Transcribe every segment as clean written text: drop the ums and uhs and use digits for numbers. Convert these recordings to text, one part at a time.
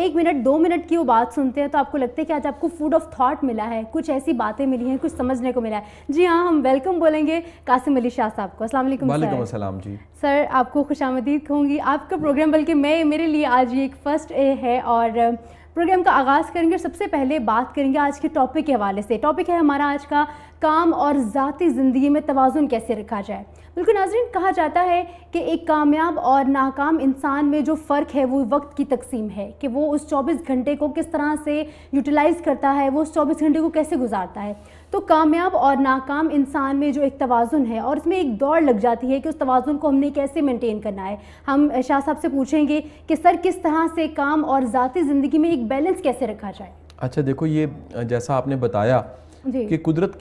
1 minute 2 minute کی وہ بات سنتے ہیں تو آپ کو لگتا ہے کہ آج آپ کو فوڈ آف تھاٹ ملا ہے, کچھ ایسی باتیں ملی ہیں, کچھ سمجھنے کو ملا ہے. جی ہاں, ہم ویلکم بولیں گے قاسم علی شاہ صاحب کو. السلام علیکم. وعلیکم السلام. جی سر, آپ کو خوش آمدید کہوں گی. آپ کا پروگرام بلکہ میرے لیے آج یہ ایک فرسٹ ہے, اور پروگرام کا آغاز کریں گے. سب سے پہلے بات کریں گے آج کے ٹاپک کے حوالے سے. ٹاپک ہے ہمارا آج کا, کام اور ذاتی زندگی میں توازن کیسے رکھا جائے. بالکل ناظرین, کہا جاتا ہے کہ ایک کامیاب اور ناکام انسان میں جو فرق ہے وہ وقت کی تقسیم ہے, کہ وہ اس 24 گھنٹے کو کس طرح سے یوٹیلائز کرتا ہے, وہ اس 24 گھنٹے کو کیسے گزارتا ہے. تو کامیاب اور ناکام انسان میں جو ایک توازن ہے, اور اس میں ایک دوڑ لگ جاتی ہے کہ اس توازن کو ہم نے کیسے مینٹین کرنا ہے. ہم شاہ صاحب سے پوچھیں گے کہ سر کس طرح سے کام اور ذاتی زندگی میں ایک بیلنس کیسے رکھا جائے. اچھا دیکھو, یہ جیسا آپ نے بتایا کہ قدرت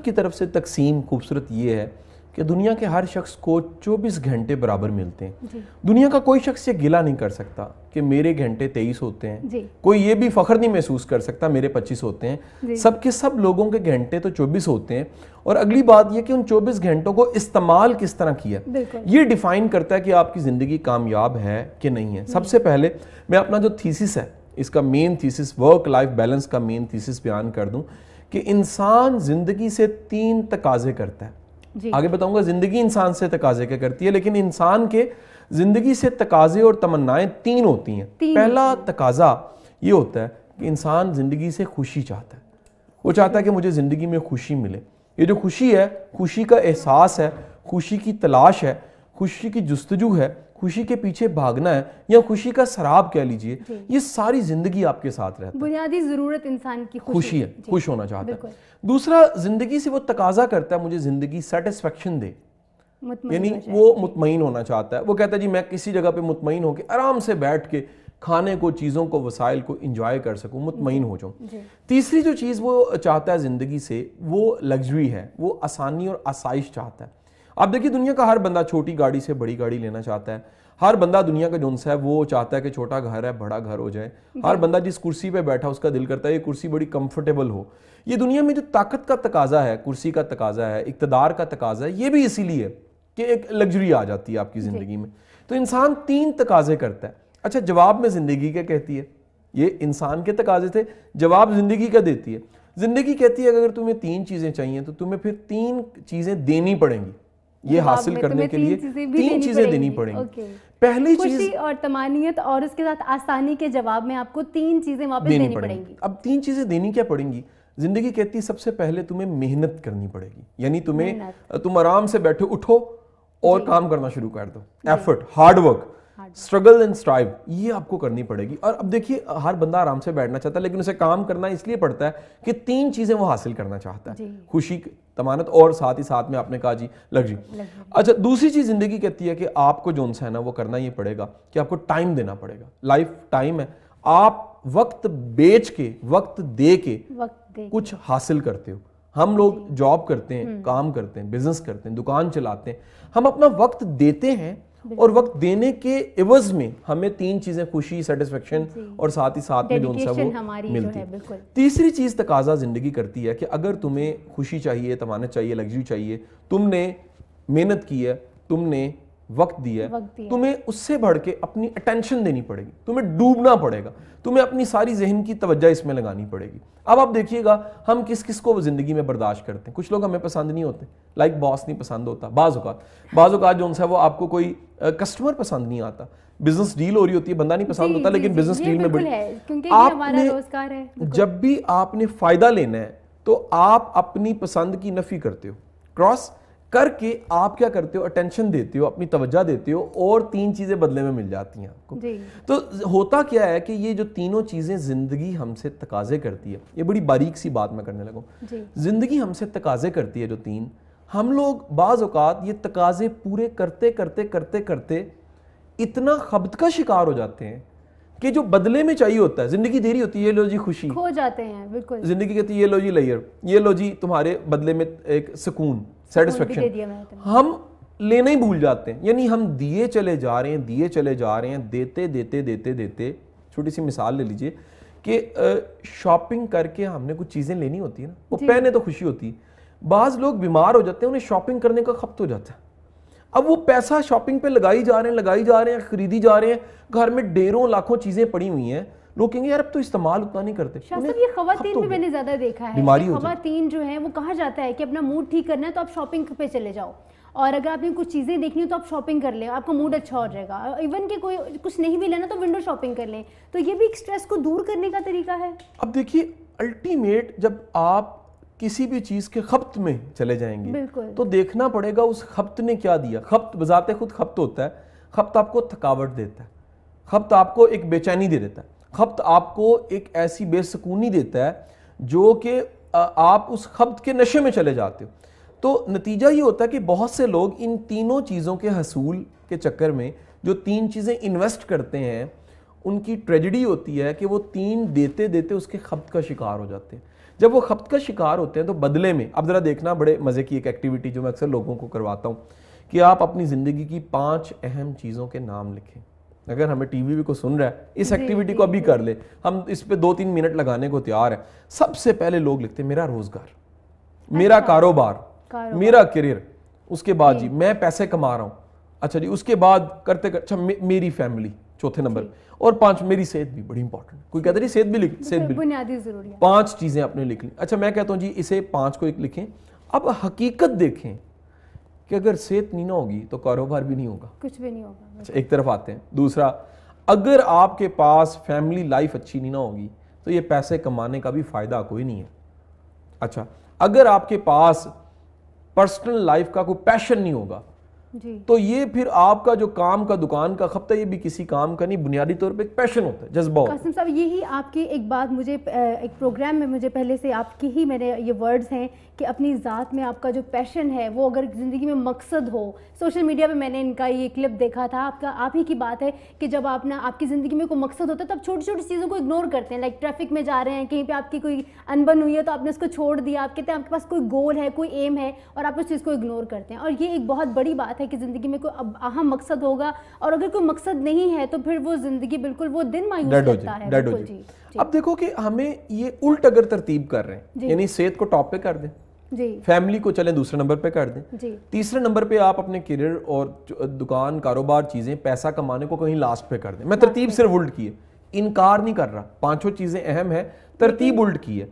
کی طرف سے تقسیم خوبصورت یہ ہے کہ دنیا کے ہر شخص کو 24 گھنٹے برابر ملتے ہیں. دنیا کا کوئی شخص یہ گلہ نہیں کر سکتا کہ میرے گھنٹے 23 ہوتے ہیں. کوئی یہ بھی فخر نہیں محسوس کر سکتا میرے 25 ہوتے ہیں. سب کے سب لوگوں کے گھنٹے تو 24 ہوتے ہیں. اور اگلی بات یہ کہ ان 24 گھنٹوں کو استعمال کس طرح کیا, یہ ڈیفائن کرتا ہے کہ آپ کی زندگی کامیاب ہے کہ نہیں ہے. سب سے پہلے میں اپنا جو تھیسس ہے, اس کا مین تھیسس, ورک لائف بیلنس کا مین تھیسس بیان کر دوں کہ انسان زندگی سے 3 تقاضے کرتا ہے. آگے بتاؤں گا زندگی انسان سے تقاضے کیا کرتی ہے, لیکن انسان کے زندگی سے تقاضے اور تمنائیں 3 ہوتی ہیں. پہلا تقاضا یہ ہوتا ہے کہ انسان زندگی سے خوشی چاہتا ہے. وہ چاہتا ہے کہ مجھے زندگی میں خوشی ملے. یہ جو خوشی ہے, خوشی کا احساس ہے, خوشی کی تلاش ہے, خوشی کی جستجو ہے, خوشی کے پیچھے بھاگنا ہے, یا خوشی کا سراب کہہ لیجئے, یہ ساری زندگی آپ کے ساتھ رہتا ہے. بنیادی ضرورت انسان کی خوشی ہے, خوش ہونا چاہتا ہے. دوسرا, زندگی سے وہ تقاضا کرتا ہے مجھے زندگی سیٹسفیکشن دے, یعنی وہ مطمئن ہونا چاہتا ہے. وہ کہتا ہے جی میں کسی جگہ پہ مطمئن ہو کے آرام سے بیٹھ کے کھانے کو, چیزوں کو, وسائل کو انجوائے کر سکوں, مطمئن ہو جاؤں. تیسری جو چیز وہ چاہتا ہے زندگی سے, وہ لگژری ہے, وہ آسانی اور آسائش چاہتا ہے. آپ دیکھیے دنیا کا ہر بندہ چھوٹی گاڑی سے بڑی گاڑی لینا چاہتا ہے. ہر بندہ دنیا کا جون سا ہے وہ چاہتا ہے کہ چھوٹا گھر ہے بڑا گھر ہو جائے. ہر بندہ جس کرسی پہ بیٹھا اس کا دل کرتا ہے یہ کرسی بڑی کمفرٹیبل ہو. یہ دنیا میں جو طاقت کا تقاضا ہے, کرسی کا تقاضا ہے, اقتدار کا تقاضا ہے, یہ بھی اسی لیے کہ ایک لگژری آ جاتی ہے آپ کی زندگی میں. تو انسان 3 تقاضے کرتا ہے. اچھا, جواب میں زندگی کیا کہتی ہے؟ یہ انسان کے تقاضے تھے, جواب زندگی کیا دیتی ہے؟ زندگی کہتی ہے کہ اگر تمہیں 3 چیزیں چاہیے تو تمہیں پھر 3 چیزیں دینی پڑیں گی. یہ حاصل کرنے کے لیے 3 چیزیں دینی پڑیں گی. پہلی چیز خوشی اور طمانینت, اور اس کے ساتھ آسانی کے جواب میں آپ کو 3 چیزیں واپس دینی پڑیں گی. اب 3 چیزیں دینی کیا پڑیں گی؟ زندگی کہتی ہے سب سے پہلے تمہیں محنت کرنی پڑے گی. یعنی تم آرام سے بیٹھو, اٹھو اور کام کرنا شروع کر دو. Effort, hard work, struggle and strive, یہ آپ کو کرنی پڑے گی. اور اب دیکھیے ہر بندہ آرام سے بیٹھنا چاہتا ہے, لیکن اسے کام کرنا اس لیے پڑتا ہے کہ 3 چیزیں وہ حاصل کرنا چاہتا ہے. خوشی, طمانت, اور ساتھ ہی ساتھ میں آپ نے کہا جی لگژری. اچھا, دوسری چیز زندگی کہتی ہے کہ آپ کو جون سا ہے نا وہ کرنا یہ پڑے گا کہ آپ کو ٹائم دینا پڑے گا. لائف ٹائم ہے, آپ وقت بیچ کے, وقت دے کے کچھ حاصل کرتے ہو. ہم لوگ جاب کرتے ہیں, کام کرتے ہیں, بزنس کرتے ہیں, دکان چلاتے ہیں, ہم اپنا وقت دیتے ہیں, اور وقت دینے کے عوض میں ہمیں 3 چیزیں, خوشی, سیٹسفیکشن, اور ساتھ ہی ساتھ میں جو وہ ملتی ہے. تیسری چیز تقاضا زندگی کرتی ہے کہ اگر تمہیں خوشی چاہیے, طمانت چاہیے, لگژری چاہیے, تم نے محنت کی ہے, تم نے وقت دیا ہے, تمہیں اس سے بڑھ کے اپنی اٹینشن دینی پڑے گی, تمہیں ڈوبنا پڑے گا, تمہیں اپنی ساری ذہن کی توجہ اس میں لگانی پڑے گی. اب آپ دیکھیے گا ہم کس کس کو زندگی میں برداشت کرتے ہیں. کچھ لوگ ہمیں پسند نہیں ہوتے, لائک باس نہیں پسند ہوتا. بعض اوقات جو ان سے وہ آپ کو کوئی کسٹمر پسند نہیں آتا, بزنس ڈیل ہو رہی ہوتی ہے, بندہ نہیں پسند ہوتا, لیکن بزنس ڈیل میں جب بھی آپ نے فائدہ لینا ہے تو آپ اپنی پسند کی نفی کرتے ہو, کراس کر کے آپ کیا کرتے ہو, اٹینشن دیتے ہو, اپنی توجہ دیتے ہو, اور 3 چیزیں بدلے میں مل جاتی ہیں آپ کو. تو ہوتا کیا ہے کہ یہ جو تینوں چیزیں زندگی ہم سے تقاضے کرتی ہے, یہ بڑی باریک سی بات میں کرنے لگوں. زندگی ہم سے تقاضے کرتی ہے جو 3, ہم لوگ بعض اوقات یہ تقاضے پورے کرتے کرتے کرتے کرتے اتنا خبط کا شکار ہو جاتے ہیں کہ جو بدلے میں چاہیے ہوتا ہے, زندگی دے رہی ہوتی ہے, یہ لو جی خوشی, کھو جاتے ہیں. بالکل, زندگی کہتی ہے یہ لو جی لیئر, یہ لو جی تمہارے بدلے میں ایک سکون, سیٹسفیکشن, ہم لینا ہی بھول جاتے ہیں. یعنی ہم دیے چلے جا رہے ہیں, دیتے دیتے دیتے دیتے. چھوٹی سی مثال لے لیجئے کہ شاپنگ کر کے ہم نے کچھ چیزیں لینی ہوتی ہیں نا, وہ پہنے تو خوشی ہوتی ہے, بعض لوگ بیمار ہو جاتے ہیں, انہیں شاپنگ کرنے کا خپت ہو جاتا ہے. اب وہ پیسہ شاپنگ پہ لگائی جا رہے ہیں خریدی جا رہے ہیں, گھر میں ڈیروں لاکھوں چیزیں پڑی ہوئی ہیں, لوگ کہیں گے یار اب تو استعمال اتنا نہیں کرتے. شاہ صاحب یہ خواتین میں نے زیادہ دیکھا ہے, خواتین جو ہیں وہ کہا جاتا ہے کہ اپنا موڈ ٹھیک کرنا ہے تو آپ شاپنگ پہ چلے جاؤ, اور اگر آپ نے کچھ چیزیں دیکھنی ہو تو آپ شاپنگ کر لیں, آپ کا موڈ اچھا ہو جائے گا. ایون کہ کوئی کچھ نہیں بھی لینا تو ونڈو شاپنگ کر لیں, تو یہ بھی ایک اسٹریس کو دور کرنے کا طریقہ ہے. اب دیکھیے الٹیمیٹ جب آپ کسی بھی چیز کے خپت میں چلے جائیں گے تو دیکھنا پڑے گا اس خپت نے کیا دیا. خپت بذات خود خپت ہوتا ہے, خپت آپ کو تھکاوٹ دیتا ہے, خپت آپ کو ایک بے چینی دے دیتا ہے, خپت آپ کو ایک ایسی بے سکونی دیتا ہے جو کہ آپ اس خپت کے نشے میں چلے جاتے ہو. تو نتیجہ یہ ہوتا ہے کہ بہت سے لوگ ان تینوں چیزوں کے حصول کے چکر میں جو تین چیزیں انویسٹ کرتے ہیں, ان کی ٹریجڈی ہوتی ہے کہ وہ تین دیتے دیتے اس کے خپت کا شکار ہو جاتے ہیں. جب وہ خپت کا شکار ہوتے ہیں تو بدلے میں, اب ذرا دیکھنا, بڑے مزے کی ایک ایکٹیویٹی جو میں اکثر لوگوں کو کرواتا ہوں کہ آپ اپنی زندگی کی 5 اہم چیزوں کے نام لکھیں. اگر ہمیں ٹی وی بھی کو سن رہا ہے اس ایکٹیویٹی کو ابھی کر لے, ہم اس پہ 2-3 منٹ لگانے کو تیار ہیں. سب سے پہلے لوگ لکھتے ہیں میرا روزگار, میرا کاروبار, میرا کیریئر, اس کے بعد جی میں پیسے کما رہا ہوں, اچھا جی اس کے بعد کرتے اچھا میری فیملی چوتھے نمبر, اور 5 میری صحت بھی بڑی امپورٹنٹ. کوئی کہتا ہے صحت بھی لکھ, صحت بھی بنیادی ضروریات, 5 چیزیں آپ نے لکھ لی. اچھا میں کہتا ہوں جی اسے 5 کو ایک لکھیں. اب حقیقت دیکھیں کہ اگر صحت نہیں نہ ہوگی تو کاروبار بھی نہیں ہوگا, کچھ بھی نہیں ہوگا. اچھا ایک طرف آتے ہیں. دوسرا, اگر آپ کے پاس فیملی لائف اچھی نہیں نہ ہوگی تو یہ پیسے کمانے کا بھی فائدہ کوئی نہیں ہے. اچھا اگر آپ کے پاس پرسنل لائف کا کوئی پیشن نہیں ہوگا تو یہ پھر آپ کا جو کام کا دکان کا خپتہ یہ بھی کسی کام کا نہیں, بنیادی طور پہ ایک پیشن ہوتا ہے, جذبہ ہوتا ہے. قاسم صاحب یہی آپ کی ایک بات مجھے ایک پروگرام میں مجھے پہلے سے آپ کی ہی میرے یہ ورڈز ہیں کہ اپنی ذات میں آپ کا جو پیشن ہے وہ اگر زندگی میں مقصد ہو. سوشل میڈیا پہ میں نے ان کا یہ کلپ دیکھا تھا, آپ ہی کی بات ہے کہ جب آپ کی زندگی میں کوئی مقصد ہوتا ہے تو آپ چھوٹی چھوٹی چیزوں کو اگنور کرتے ہیں. لائک ٹریفک میں جا رہے ہیں, کہیں پہ آپ کی کوئی انبن ہوئی ہے تو آپ نے اس کو چھوڑ دیا, آپ کہتے ہیں آپ کے پاس کوئی گول ہے, کوئی ایم ہے, اور آپ اس چیز کو اگنور کرتے ہیں. اور یہ ایک بہت بڑی بات ہے کہ زندگی میں کوئی اہم مقصد ہوگا, اور اگر کوئی مقصد نہیں ہے تو پھر وہ زندگی بالکل وہ دن مایوس کرتا ہے. بالکل جی. اب دیکھو کہ ہمیں یہ الٹ اگر ترتیب کر رہے ہیں, یعنی صحت کو ٹاپ پہ کر دیں, فیملی کو چلیں دوسرے نمبر پہ کر دیں, تیسرے نمبر پہ آپ اپنے کیریئر اور دکان کاروبار چیزیں پیسہ کمانے کو کہیں لاسٹ پہ کر دیں. میں ترتیب صرف الٹ کی ہے, انکار نہیں کر رہا, 5 چیزیں اہم ہیں, ترتیب الٹ کی ہے.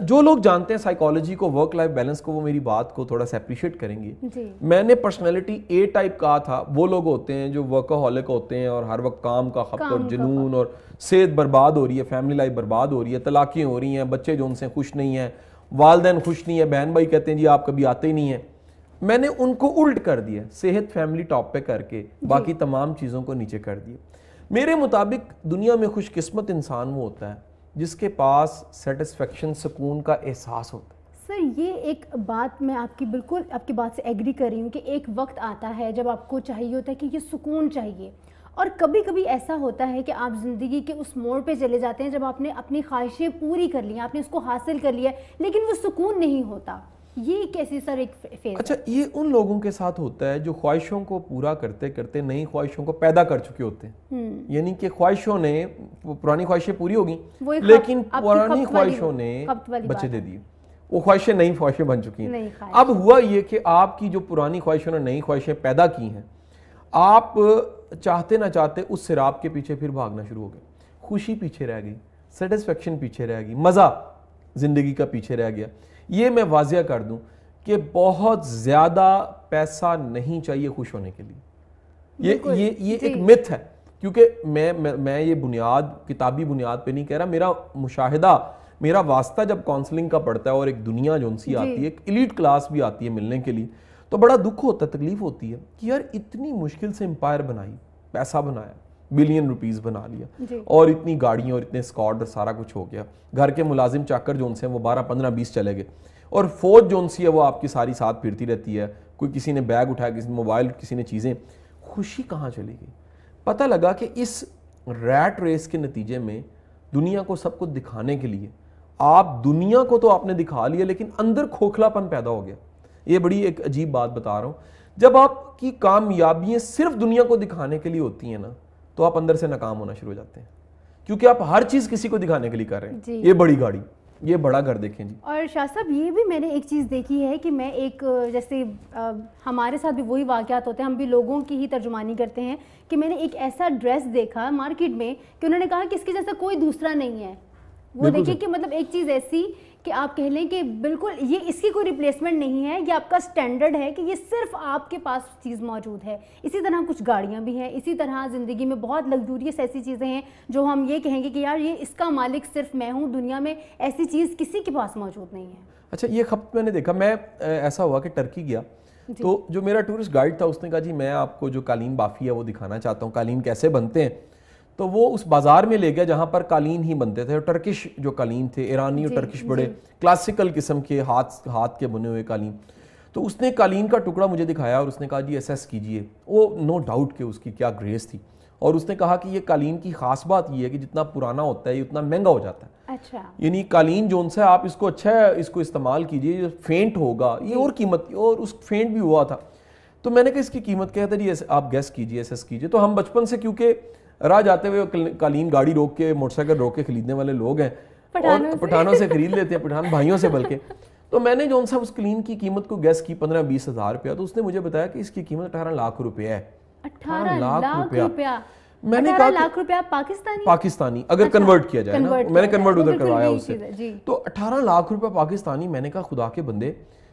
جو لوگ جانتے ہیں سائیکالوجی کو, ورک لائف بیلنس کو, وہ میری بات کو تھوڑا سا اپریشیٹ کریں گے. میں نے پرسنالٹی اے ٹائپ کہا تھا, وہ لوگ ہوتے ہیں جو ورکہولک ہوتے ہیں اور ہر وقت کام کا خپت اور جنون, اور صحت برباد ہو رہی ہے, فیملی لائف برباد ہو رہی ہے, طلاقیں ہو رہی ہیں, بچے جو ان سے خوش نہیں ہیں, والدین خوش نہیں ہیں, بہن بھائی کہتے ہیں جی آپ کبھی آتے ہی نہیں ہیں. میں نے ان کو الٹ کر دیا, صحت فیملی ٹاپ پہ کر کے باقی تمام چیزوں کو نیچے کر دیا. میرے مطابق دنیا میں خوش قسمت انسان وہ ہوتا ہے جس کے پاس سیٹسفیکشن, سکون کا احساس ہوتا ہے. سر یہ ایک بات میں آپ کی بالکل آپ کی بات سے ایگری کر رہی ہوں کہ ایک وقت آتا ہے جب آپ کو چاہیے ہوتا ہے کہ یہ سکون چاہیے, اور کبھی کبھی ایسا ہوتا ہے کہ آپ زندگی کے اس موڑ پہ چلے جاتے ہیں جب آپ نے اپنی خواہشیں پوری کر لی ہیں, آپ نے اس کو حاصل کر لیا ہے, لیکن وہ سکون نہیں ہوتا. یہ کیسی سر ایک فیز؟ اچھا یہ ان لوگوں کے ساتھ ہوتا ہے جو خواہشوں کو پورا کرتے کرتے نئی خواہشوں کو پیدا کر چکے ہوتے ہیں. یعنی کہ خواہشوں نے, پرانی خواہشیں پوری ہو گئیں لیکن پرانی خواہشوں نے بچے دے دیے, وہ خواہشیں نئی خواہشیں بن چکی ہیں. اب ہوا یہ کہ آپ کی جو پرانی خواہشوں نے نئی خواہشیں پیدا کی ہیں, آپ چاہتے نہ چاہتے اس سراب کے پیچھے پھر بھاگنا شروع ہو گئے. خوشی پیچھے رہ گئی, سیٹسفیکشن پیچھے رہ گئی, مزہ زندگی کا پیچھے رہ گیا. یہ میں واضح کر دوں کہ بہت زیادہ پیسہ نہیں چاہیے خوش ہونے کے لیے. یہ ایک متھ ہے, کیونکہ میں یہ بنیاد کتابی بنیاد پہ نہیں کہہ رہا, میرا مشاہدہ, میرا واسطہ جب کاؤنسلنگ کا پڑتا ہے اور ایک دنیا جو سی آتی ہے, ایک ایلیٹ کلاس بھی آتی ہے ملنے کے لیے, تو بڑا دکھ ہوتا ہے, تکلیف ہوتی ہے کہ یار اتنی مشکل سے امپائر بنائی, پیسہ بنایا, بلین روپیز بنا لیا, اور اتنی گاڑیاں اور اتنے اسکواڈ اور سارا کچھ ہو گیا, گھر کے ملازم چاکر جو ان سے وہ 12, 15, 20 چلے گئے, اور فوج جو ان سی ہے وہ آپ کی ساری ساتھ پھرتی رہتی ہے, کوئی کسی نے بیگ اٹھایا, کسی نے موبائل, کسی نے چیزیں. خوشی کہاں چلی گئی؟ پتہ لگا کہ اس ریٹ ریس کے نتیجے میں دنیا کو سب کچھ دکھانے کے لیے آپ دنیا کو تو آپ نے دکھا لیا لیکن اندر کھوکھلا پن پیدا ہو گیا. یہ بڑی ایک عجیب بات بتا رہا ہوں, جب آپ کی کامیابیاں صرف دنیا کو دکھانے کے لیے ہوتی ہیں نا تو آپ اندر سے ناکام ہونا شروع ہو جاتے ہیں, کیونکہ آپ ہر چیز کسی کو دکھانے کے لیے کر رہے ہیں. یہ بڑی گاڑی, یہ بڑا گھر دیکھیں جی. اور شاہ صاحب یہ بھی میں نے ایک چیز دیکھی ہے کہ میں ایک جیسے ہمارے ساتھ بھی وہی واقعات ہوتے ہیں, ہم بھی لوگوں کی ہی ترجمانی کرتے ہیں, کہ میں نے ایک ایسا ڈریس دیکھا مارکیٹ میں کہ انہوں نے کہا کہ اس کے جیسا کوئی دوسرا نہیں ہے. وہ دیکھیے کہ مطلب ایک چیز ایسی کہ آپ کہہ لیں کہ بالکل یہ اس کی کوئی ریپلیسمنٹ نہیں ہے, یہ آپ کا سٹینڈرڈ ہے کہ یہ صرف آپ کے پاس چیز موجود ہے. اسی طرح کچھ گاڑیاں بھی ہیں, اسی طرح زندگی میں بہت لگزوریس ایسی چیزیں ہیں جو ہم یہ کہیں گے کہ یار یہ اس کا مالک صرف میں ہوں, دنیا میں ایسی چیز کسی کے پاس موجود نہیں ہے. اچھا یہ خبر میں نے دیکھا, میں ایسا ہوا کہ ٹرکی گیا تو جو میرا ٹورسٹ گائیڈ تھا اس نے کہا جی میں آپ کو جو قالین بافی ہے وہ دکھانا چاہتا ہوں, قالین کیسے بنتے ہیں. تو وہ اس بازار میں لے گیا جہاں پر قالین ہی بنتے تھے, اور ٹرکش جو قالین تھے, ایرانی اور ٹرکش بڑے کلاسیکل قسم کے ہاتھ کے بنے ہوئے قالین. تو اس نے قالین کا ٹکڑا مجھے دکھایا اور اس نے کہا جی ایسیس کیجئے. وہ نو ڈاؤٹ کہ اس کی کیا گریس تھی, اور اس نے کہا کہ یہ قالین کی خاص بات یہ ہے کہ جتنا پرانا ہوتا ہے یہ اتنا مہنگا ہو جاتا ہے. اچھا یعنی قالین جو ہے آپ اس کو اچھا ہے اس کو استعمال کیجئے, فینٹ ہوگا یہ اور قیمت, اور اس فینٹ بھی ہوا تھا. تو میں نے کہا اس کی قیمت کیا ہے جی آپ گیس کیجئے, ایسیس کیجئے. تو ہم بچپن سے کیونکہ راہ جاتے ہوئے قالین گاڑی روک کے موٹر سائیکل روک کے خریدنے والے لوگ ہیں, اور پٹھانوں سے خرید لیتے ہیں, پٹھان بھائیوں سے بلکہ. تو میں نے جو سا اس قالین کی قیمت کو گیس کی 15-20 ہزار روپیہ, تو اس نے مجھے بتایا کہ اس کی قیمت 18 لاکھ روپیہ ہے. 18 لاکھ روپیہ. میں نے 18 لاکھ روپیہ پاکستانی اگر کنورٹ کیا جائے نا, میں نے کنورٹ ادھر کروایا اس سے, تو 18 لاکھ روپیہ پاکستانی. میں نے کہا خدا کے بندے,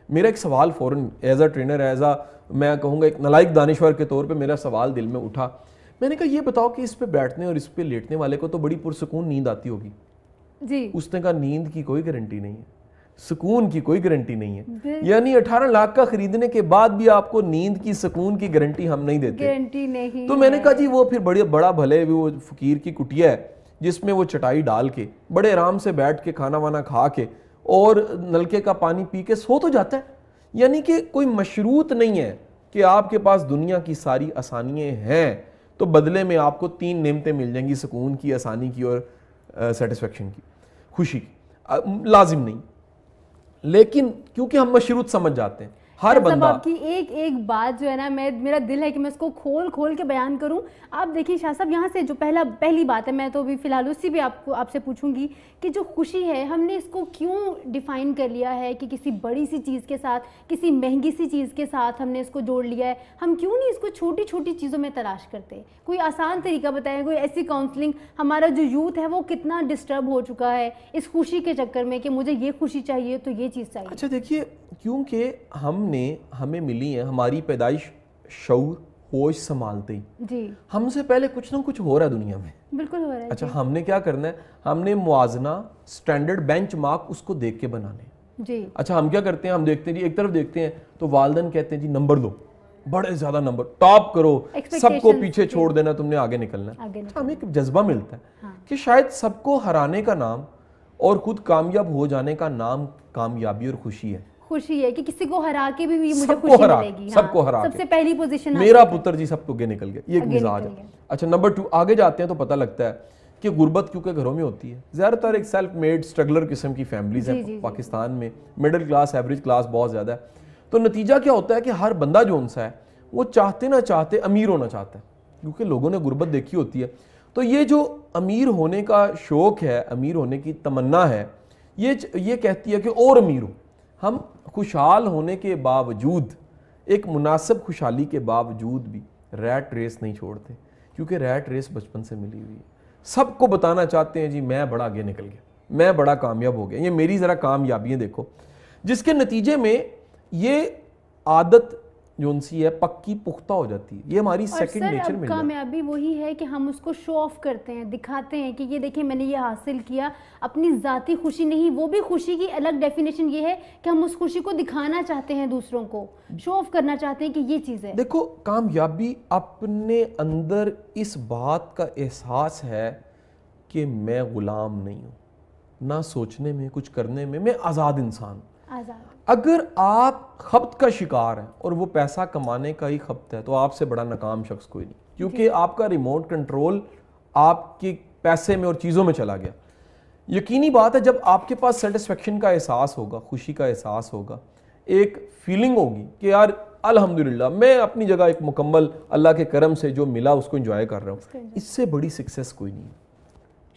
میرا ایک سوال فوراً as a trainer, as a میں کہوں گا ایک نالائق دانشور کے طور پہ میرا سوال دل میں اٹھا. میں نے کہا یہ بتاؤ کہ اس پہ بیٹھنے اور اس پہ لیٹنے والے کو تو بڑی پرسکون نیند آتی ہوگی جی. اس نے کہا نیند کی کوئی گارنٹی نہیں ہے, سکون کی کوئی گارنٹی نہیں ہے. یعنی 18 لاکھ کا خریدنے کے بعد بھی آپ کو نیند کی سکون کی گارنٹی ہم نہیں دیتے. گارنٹی نہیں. تو میں نے کہا جی وہ پھر بڑا بھلے وہ فقیر کی کٹیا ہے جس میں وہ چٹائی ڈال کے بڑے آرام سے بیٹھ کے کھانا وانا کھا کے اور نلکے کا پانی پی کے سو تو جاتا ہے. یعنی کہ کوئی مشروط نہیں ہے کہ آپ کے پاس دنیا کی ساری آسانیاں ہیں تو بدلے میں آپ کو 3 نعمتیں مل جائیں گی, سکون کی, آسانی کی اور سیٹسفیکشن کی, خوشی کی. لازم نہیں, لیکن کیونکہ ہم مشروط سمجھ جاتے ہیں ہر بندہ. آپ کی ایک بات جو ہے نا, میرا دل ہے کہ میں اس کو کھول کے بیان کروں. آپ دیکھیے شاہ صاحب, یہاں سے جو پہلی بات ہے, میں تو بھی فی الحال اسی بھی آپ سے پوچھوں گی کہ جو خوشی ہے ہم نے اس کو کیوں ڈیفائن کر لیا ہے کہ کسی بڑی سی چیز کے ساتھ, کسی مہنگی سی چیز کے ساتھ ہم نے اس کو جوڑ لیا ہے. ہم کیوں نہیں اس کو چھوٹی چھوٹی چیزوں میں تلاش کرتے؟ کوئی آسان طریقہ بتائیں, کوئی ایسی کاؤنسلنگ. ہمارا جو یوتھ ہے وہ کتنا ڈسٹرب ہو چکا ہے اس خوشی کے چکر میں کہ مجھے یہ خوشی چاہیے تو یہ چیز چاہیے. اچھا دیکھیے, کیونکہ ہمیں ملی ہے ہماری پیدائش شعور ہوش سنبھالتے ہی جی, ہم سے پہلے کچھ نہ کچھ ہو رہا ہے دنیا میں. بالکل ہو رہا ہے. اچھا ہم نے کیا کرنا ہے, ہم نے موازنہ سٹینڈرڈ بینچ مارک اس کو دیکھ کے بنانے. جی اچھا ہم کیا کرتے ہیں, ہم دیکھتے ہیں جی ایک طرف دیکھتے ہیں تو والدین کہتے ہیں جی نمبر دو, بڑے زیادہ نمبر, ٹاپ کرو, سب کو پیچھے چھوڑ دینا, تم نے آگے نکلنا ہے. ہمیں ایک جذبہ ملتا ہے کہ شاید سب کو ہرانے کا نام اور خود کامیاب ہو جانے کا نام کامیابی اور خوشی ہے. خوشی ہے کہ کسی کو ہرا کے بھی مجھے خوشی ملے گی. سب کو ہرا, سب سے پہلی پوزیشن میرا پتر جی سب کو گے نکل گیا, یہ ایک مزاج ہے. اچھا نمبر 2 آگے جاتے ہیں تو پتہ لگتا ہے کہ غربت کیونکہ گھروں میں ہوتی ہے, زیادہ تر ایک سیلف میڈ سٹرگلر قسم کی فیملیز ہیں پاکستان میں, مڈل کلاس ایوریج کلاس بہت زیادہ ہے. تو نتیجہ کیا ہوتا ہے کہ ہر بندہ جو ان سا ہے وہ چاہتے نہ چاہتے امیر ہونا چاہتا ہے, کیونکہ لوگوں نے غربت دیکھی ہوتی ہے. تو یہ جو امیر ہونے کا شوق ہے, امیر ہونے کی تمنا ہے, یہ کہتی ہے کہ اور امیر ہو. ہم خوشحال ہونے کے باوجود, ایک مناسب خوشحالی کے باوجود بھی ریٹ ریس نہیں چھوڑتے, کیونکہ ریٹ ریس بچپن سے ملی ہوئی ہے. سب کو بتانا چاہتے ہیں جی میں بڑا آگے نکل گیا, میں بڑا کامیاب ہو گیا, یہ میری ذرا کامیابیاں دیکھو, جس کے نتیجے میں یہ عادت جو ان سی ہے پکی پختہ ہو جاتی ہے. یہ ہماری سیکنڈ نیچر میں کامیابی وہی ہے کہ ہم اس کو شو آف کرتے ہیں, دکھاتے ہیں کہ یہ دیکھیں میں نے یہ حاصل کیا. اپنی ذاتی خوشی نہیں, وہ بھی خوشی کی الگ ڈیفینیشن یہ ہے کہ ہم اس خوشی کو دکھانا چاہتے ہیں, دوسروں کو شو آف کرنا چاہتے ہیں کہ یہ چیز ہے. دیکھو کامیابی اپنے اندر اس بات کا احساس ہے کہ میں غلام نہیں ہوں, نہ سوچنے میں کچھ کرنے میں آزاد انسان. اگر آپ خبت کا شکار ہیں اور وہ پیسہ کمانے کا ہی خبت ہے تو آپ سے بڑا ناکام شخص کوئی نہیں, کیونکہ آپ کا ریموٹ کنٹرول آپ کے پیسے میں اور چیزوں میں چلا گیا. یقینی بات ہے جب آپ کے پاس سیٹسفیکشن کا احساس ہوگا, خوشی کا احساس ہوگا, ایک فیلنگ ہوگی کہ یار الحمدللہ میں اپنی جگہ ایک مکمل اللہ کے کرم سے جو ملا اس کو انجوائے کر رہا ہوں, اس سے بڑی سکسیس کوئی نہیں.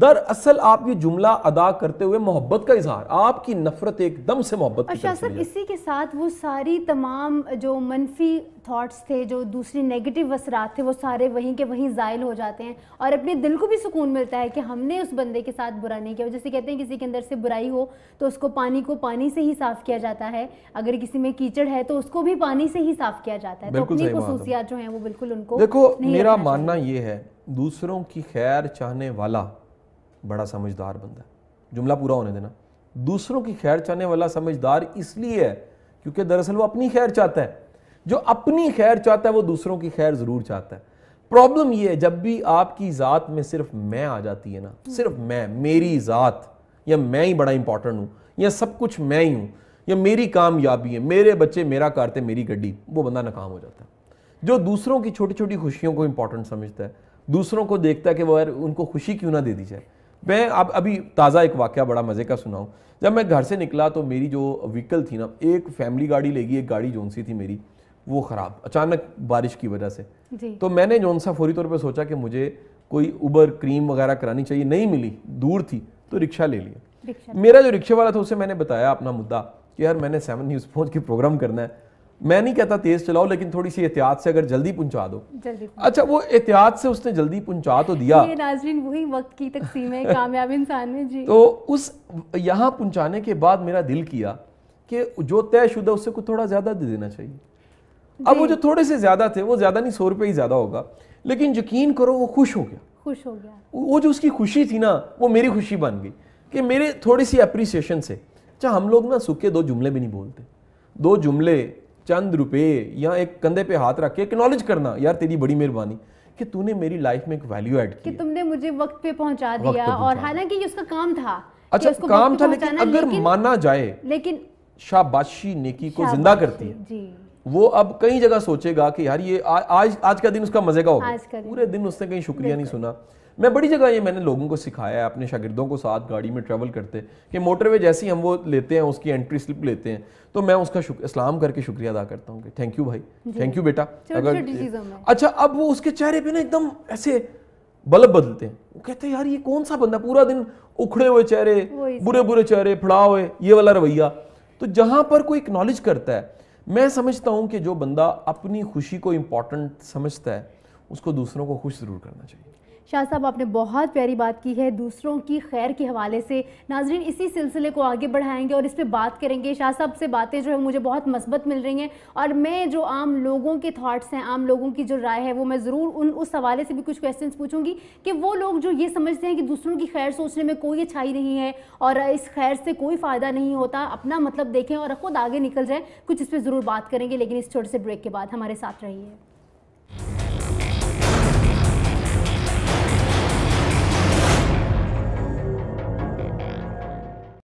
دراصل آپ یہ جملہ ادا کرتے ہوئے محبت کا اظہار، آپ کی نفرت ایک دم سے محبت کی طرف چلی جائے۔ اسی کے ساتھ وہ ساری تمام جو منفی تھاٹس تھے، جو دوسری نیگیٹو اثرات تھے، وہ سارے وہیں کے وہیں زائل ہو جاتے ہیں، اور اپنے دل کو بھی سکون ملتا ہے کہ ہم نے اس بندے کے ساتھ برا نہیں کیا۔ جیسے کہتے ہیں کسی کے اندر سے برائی ہو تو اس کو پانی سے ہی صاف کیا جاتا ہے، اگر کسی میں کیچڑ ہے تو اس کو بھی پانی سے ہی صاف کیا جاتا ہے۔ تو اپنی خصوصیات جو ہیں وہ بالکل ان کو دیکھو، میرا ماننا یہ ہے دوسروں کی خیر چاہنے والا بڑا سمجھدار بندہ ہے۔ جملہ پورا ہونے دینا۔ دوسروں کی خیر چاہنے والا سمجھدار اس لیے ہے کیونکہ دراصل وہ اپنی خیر چاہتا ہے۔ جو اپنی خیر چاہتا ہے وہ دوسروں کی خیر ضرور چاہتا ہے۔ پرابلم یہ ہے جب بھی آپ کی ذات میں صرف میں آ جاتی ہے نا، صرف میں، میری ذات، یا میں ہی بڑا امپورٹنٹ ہوں، یا سب کچھ میں ہی ہوں، یا میری کامیابی ہے، میرے بچے میرا کارتے میری گڈی، وہ بندہ ناکام ہو جاتا ہے۔ جو دوسروں کی چھوٹی چھوٹی خوشیوں کو امپورٹنٹ سمجھتا ہے، دوسروں کو دیکھتا ہے کہ وہ ان کو خوشی کیوں نہ دے دی جائے۔ میں ابھی تازہ ایک واقعہ بڑا مزے کا سناؤں۔ جب میں گھر سے نکلا تو میری جو وہیکل تھی نا، ایک فیملی گاڑی لے گی، ایک گاڑی جون سی تھی میری، وہ خراب اچانک بارش کی وجہ سے۔ تو میں نے جون سا فوری طور پہ سوچا کہ مجھے کوئی اوبر کریم وغیرہ کرانی چاہیے، نہیں ملی، دور تھی، تو رکشہ لے لیا۔ میرا جو رکشے والا تھا اسے میں نے بتایا اپنا مدعا کہ یار میں نے 7 نیوز پہنچ کے پروگرام کرنا ہے، میں نہیں کہتا تیز چلاؤ لیکن تھوڑی سی احتیاط سے اگر جلدی پہنچا دو۔ اچھا وہ احتیاط سے اس نے جلدی پہنچا تو دیا۔ یہ ناظرین وہی وقت کی تقسیم ہے کامیاب انسان میں جی۔ تو اس یہاں پہنچانے کے بعد میرا دل کیا کہ جو طے شدہ اس سے کچھ تھوڑا زیادہ دے دینا چاہیے۔ اب وہ جو تھوڑے سے زیادہ تھے، وہ زیادہ نہیں، 100 روپے ہی زیادہ ہوگا، لیکن یقین کرو وہ خوش ہو گیا۔ وہ جو اس کی خوشی تھی نا، وہ میری خوشی بن گئی کہ میرے تھوڑی سی اپریسیشن سے۔ اچھا ہم لوگ نا سکے 2 جملے بھی نہیں بولتے، 2 جملے، چند روپے، یا ایک کندھے پہ ہاتھ رکھ کے اکنالج کرنا، یار تیری بڑی مہربانی کہ تو نے میری لائف میں ایک ویلیو ایڈ کی، کہ تم نے مجھے وقت پہ پہنچا دیا، اور حالانکہ یہ اس کا کام تھا۔ اچھا کام تھا، لیکن اگر مانا جائے، لیکن شاباشی نیکی کو زندہ کرتی ہے۔ وہ اب کئی جگہ سوچے گا کہ یار یہ آج کا دن اس کا مزے کا ہوگا، پورے دن اس نے کہیں شکریہ نہیں سنا۔ میں بڑی جگہ یہ میں نے لوگوں کو سکھایا ہے، اپنے شاگردوں کو ساتھ گاڑی میں ٹریول کرتے کہ موٹر وے جیسی ہم وہ لیتے ہیں، اس کی انٹری سلپ لیتے ہیں، تو میں اس کا اسلام کر کے شکریہ ادا کرتا ہوں کہ تھینک یو بھائی، تھینک یو بیٹا۔ اچھا اب وہ اس کے چہرے پہ نا ایک دم ایسے بلب بدلتے ہیں، وہ کہتے ہیں یار یہ کون سا بندہ، پورا دن اکھڑے ہوئے چہرے، برے برے چہرے، پھڑا ہوئے، یہ والا رویہ۔ تو جہاں پر کوئی اکنالج کرتا ہے، میں سمجھتا ہوں کہ جو بندہ اپنی خوشی کو امپورٹنٹ سمجھتا ہے اس کو دوسروں کو خوش ضرور کرنا چاہیے۔ شاہ صاحب آپ نے بہت پیاری بات کی ہے دوسروں کی خیر کے حوالے سے۔ ناظرین اسی سلسلے کو آگے بڑھائیں گے اور اس پہ بات کریں گے۔ شاہ صاحب سے باتیں جو ہے مجھے بہت مثبت مل رہی ہیں، اور میں جو عام لوگوں کے تھاٹس ہیں، عام لوگوں کی جو رائے ہے، وہ میں ضرور اس حوالے سے بھی کچھ کویسچنس پوچھوں گی کہ وہ لوگ جو یہ سمجھتے ہیں کہ دوسروں کی خیر سوچنے میں کوئی اچھائی نہیں ہے اور اس خیر سے کوئی فائدہ نہیں ہوتا، اپنا مطلب دیکھیں اور خود آگے نکل جائیں، کچھ اس پہ ضرور بات کریں گے، لیکن اس چھوٹے سے بریک کے بعد ہمارے ساتھ رہیے۔